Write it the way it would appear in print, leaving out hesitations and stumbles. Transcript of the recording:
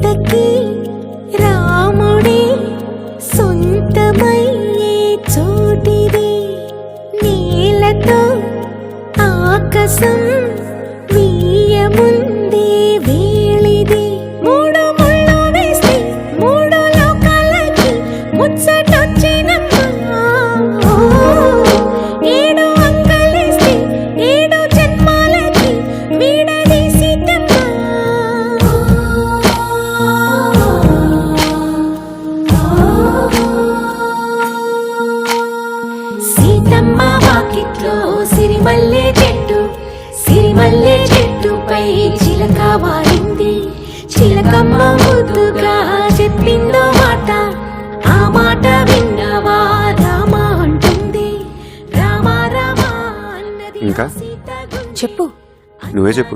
సీతకి రాముడే సొంతమయ్యే చోటిది నీలతో ఆకాశం వీయముందే వేళిది మూడు ముళ్ళు వేస్తే మూడు లోకాలకి ముచ్చటొచ్చినమ్మా ఏడు అంకలేస్తే ఏడు జన్మాలకి వీడదీసిటమ్మా సీతమ్మ వాకిట్లో సిరిమల్లె చెట్టుపై చిలక వారింది చిలకమ్మ ముద్దుగా చెప్పిందో మాట ఆ మాట విన్నవా రామ అంటుంది రామ రామ అన్నది ఇంకా? సీత చెప్పు. నువ్వే చెప్పు.